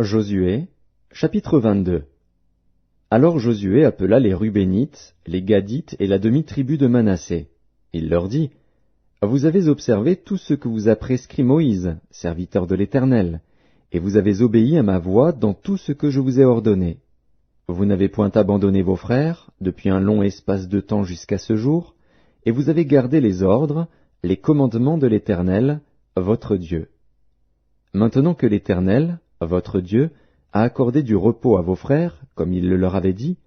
Josué, chapitre 22. Alors Josué appela les Rubénites, les Gadites et la demi-tribu de Manassé. Il leur dit, Vous avez observé tout ce que vous a prescrit Moïse, serviteur de l'Éternel, et vous avez obéi à ma voix dans tout ce que je vous ai ordonné. Vous n'avez point abandonné vos frères, depuis un long espace de temps jusqu'à ce jour, et vous avez gardé les ordres, les commandements de l'Éternel, votre Dieu. Maintenant que l'Éternel, votre Dieu, a accordé du repos à vos frères, comme il le leur avait dit,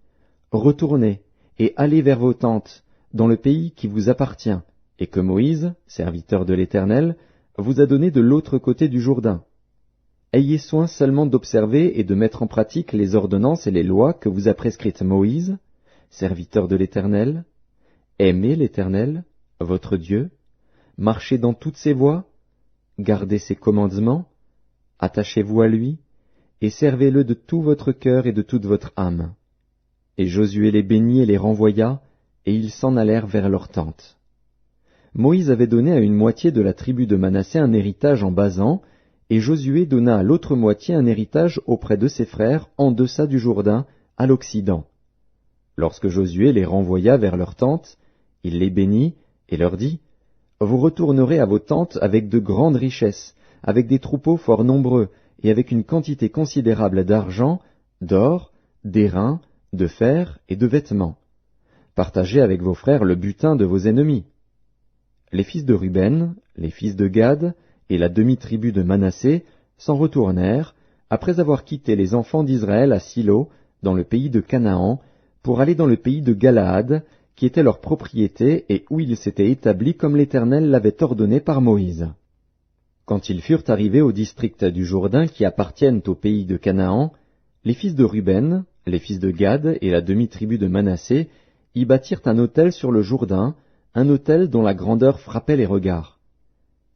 retournez et allez vers vos tentes, dans le pays qui vous appartient, et que Moïse, serviteur de l'Éternel, vous a donné de l'autre côté du Jourdain. Ayez soin seulement d'observer et de mettre en pratique les ordonnances et les lois que vous a prescrites Moïse, serviteur de l'Éternel. Aimez l'Éternel, votre Dieu, marchez dans toutes ses voies, gardez ses commandements, attachez-vous à lui, et servez-le de tout votre cœur et de toute votre âme. Et Josué les bénit et les renvoya, et ils s'en allèrent vers leurs tentes. Moïse avait donné à une moitié de la tribu de Manassé un héritage en Basan, et Josué donna à l'autre moitié un héritage auprès de ses frères en deçà du Jourdain, à l'Occident. Lorsque Josué les renvoya vers leurs tentes, il les bénit et leur dit, Vous retournerez à vos tentes avec de grandes richesses, avec des troupeaux fort nombreux, et avec une quantité considérable d'argent, d'or, d'airain, de fer et de vêtements. Partagez avec vos frères le butin de vos ennemis. Les fils de Ruben, les fils de Gad, et la demi-tribu de Manassé s'en retournèrent, après avoir quitté les enfants d'Israël à Silo, dans le pays de Canaan, pour aller dans le pays de Galaad, qui était leur propriété et où ils s'étaient établis comme l'Éternel l'avait ordonné par Moïse. Quand ils furent arrivés au district du Jourdain qui appartiennent au pays de Canaan, les fils de Ruben, les fils de Gad et la demi-tribu de Manassé y bâtirent un autel sur le Jourdain, un autel dont la grandeur frappait les regards.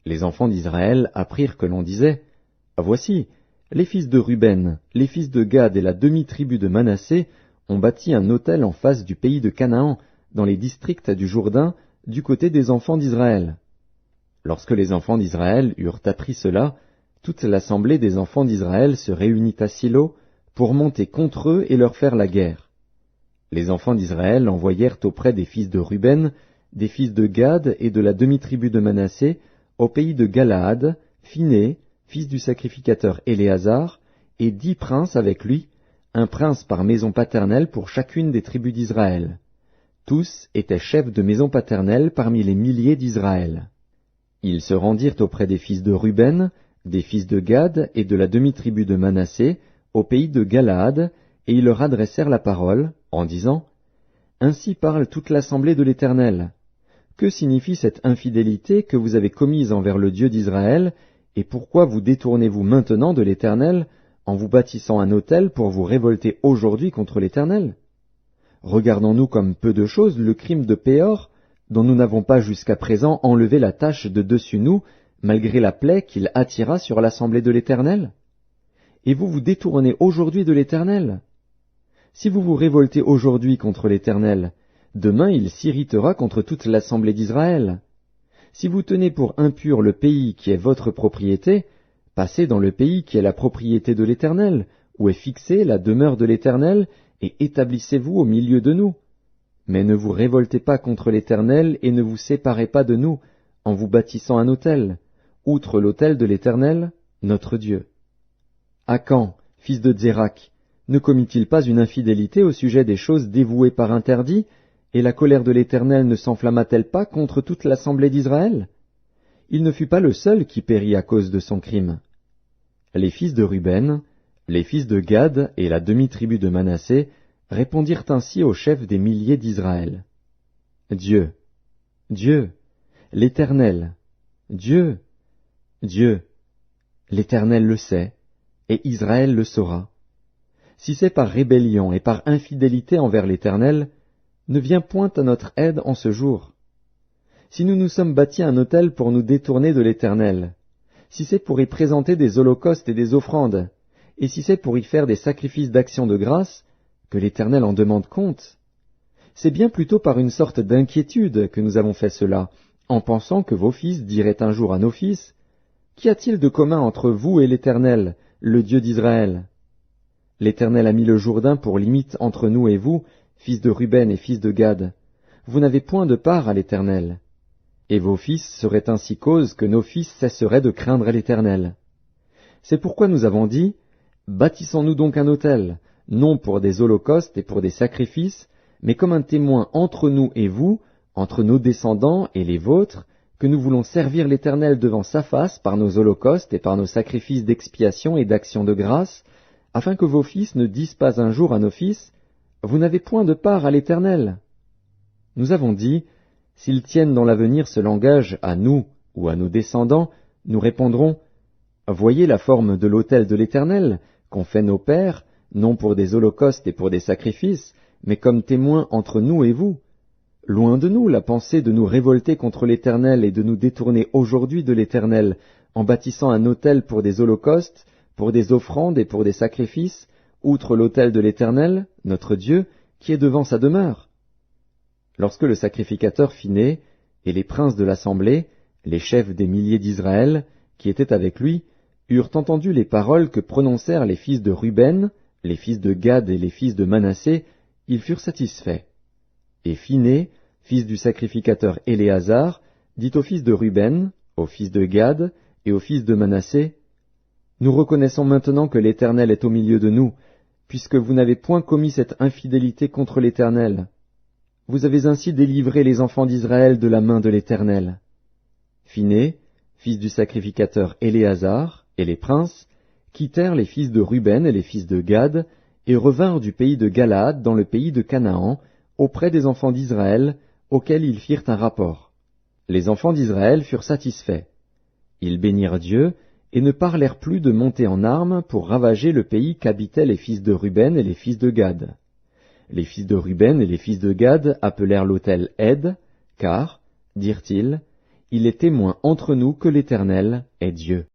Les enfants d'Israël apprirent que l'on disait, Voici, les fils de Ruben, les fils de Gad et la demi-tribu de Manassé ont bâti un autel en face du pays de Canaan, dans les districts du Jourdain, du côté des enfants d'Israël. Lorsque les enfants d'Israël eurent appris cela, toute l'assemblée des enfants d'Israël se réunit à Silo pour monter contre eux et leur faire la guerre. Les enfants d'Israël envoyèrent auprès des fils de Ruben, des fils de Gad et de la demi-tribu de Manassé, au pays de Galaad, Phiné, fils du sacrificateur Éléazar, et 10 princes avec lui, un prince par maison paternelle pour chacune des tribus d'Israël. Tous étaient chefs de maison paternelle parmi les milliers d'Israël. Ils se rendirent auprès des fils de Ruben, des fils de Gad et de la demi-tribu de Manassé, au pays de Galaad, et ils leur adressèrent la parole, en disant, Ainsi parle toute l'assemblée de l'Éternel. Que signifie cette infidélité que vous avez commise envers le Dieu d'Israël, et pourquoi vous détournez-vous maintenant de l'Éternel, en vous bâtissant un autel pour vous révolter aujourd'hui contre l'Éternel? Regardons-nous comme peu de choses le crime de Péor, dont nous n'avons pas jusqu'à présent enlevé la tache de dessus nous, malgré la plaie qu'il attira sur l'assemblée de l'Éternel? Et vous vous détournez aujourd'hui de l'Éternel? Si vous vous révoltez aujourd'hui contre l'Éternel, demain il s'irritera contre toute l'assemblée d'Israël. Si vous tenez pour impur le pays qui est votre propriété, passez dans le pays qui est la propriété de l'Éternel, où est fixée la demeure de l'Éternel, et établissez-vous au milieu de nous. Mais ne vous révoltez pas contre l'Éternel et ne vous séparez pas de nous, en vous bâtissant un autel, outre l'autel de l'Éternel, notre Dieu. Akan, fils de Zérak, ne commit-il pas une infidélité au sujet des choses dévouées par interdit, et la colère de l'Éternel ne s'enflamma-t-elle pas contre toute l'assemblée d'Israël? Il ne fut pas le seul qui périt à cause de son crime. Les fils de Ruben, les fils de Gad et la demi-tribu de Manassé répondirent ainsi au chef des milliers d'Israël. Dieu, Dieu, l'Éternel, Dieu, Dieu, l'Éternel le sait, et Israël le saura. Si c'est par rébellion et par infidélité envers l'Éternel, ne viens point à notre aide en ce jour. Si nous nous sommes bâtis un autel pour nous détourner de l'Éternel, si c'est pour y présenter des holocaustes et des offrandes, et si c'est pour y faire des sacrifices d'action de grâce, que l'Éternel en demande compte. C'est bien plutôt par une sorte d'inquiétude que nous avons fait cela, en pensant que vos fils diraient un jour à nos fils, « Qu'y a-t-il de commun entre vous et l'Éternel, le Dieu d'Israël ? L'Éternel a mis le Jourdain pour limite entre nous et vous, fils de Ruben et fils de Gad. Vous n'avez point de part à l'Éternel. Et vos fils seraient ainsi cause que nos fils cesseraient de craindre l'Éternel. C'est pourquoi nous avons dit, bâtissons-nous donc un autel, non pour des holocaustes et pour des sacrifices, mais comme un témoin entre nous et vous, entre nos descendants et les vôtres, que nous voulons servir l'Éternel devant sa face par nos holocaustes et par nos sacrifices d'expiation et d'action de grâce, afin que vos fils ne disent pas un jour à nos fils, vous n'avez point de part à l'Éternel. Nous avons dit, s'ils tiennent dans l'avenir ce langage à nous ou à nos descendants, nous répondrons, voyez la forme de l'autel de l'Éternel, qu'ont fait nos pères, non pour des holocaustes et pour des sacrifices, mais comme témoins entre nous et vous. Loin de nous la pensée de nous révolter contre l'Éternel et de nous détourner aujourd'hui de l'Éternel, en bâtissant un autel pour des holocaustes, pour des offrandes et pour des sacrifices, outre l'autel de l'Éternel, notre Dieu, qui est devant sa demeure. Lorsque le sacrificateur fut né, et les princes de l'assemblée, les chefs des milliers d'Israël, qui étaient avec lui, eurent entendu les paroles que prononcèrent les fils de Ruben, les fils de Gad et les fils de Manassé, ils furent satisfaits. Et Phiné, fils du sacrificateur Éléazar, dit aux fils de Ruben, aux fils de Gad et aux fils de Manassé, nous reconnaissons maintenant que l'Éternel est au milieu de nous, puisque vous n'avez point commis cette infidélité contre l'Éternel. Vous avez ainsi délivré les enfants d'Israël de la main de l'Éternel. Phiné, fils du sacrificateur Éléazar, et les princes, quittèrent les fils de Ruben et les fils de Gad, et revinrent du pays de Galaad dans le pays de Canaan, auprès des enfants d'Israël, auxquels ils firent un rapport. Les enfants d'Israël furent satisfaits. Ils bénirent Dieu, et ne parlèrent plus de monter en armes pour ravager le pays qu'habitaient les fils de Ruben et les fils de Gad. Les fils de Ruben et les fils de Gad appelèrent l'autel Ed, car, dirent-ils, il est témoin entre nous que l'Éternel est Dieu.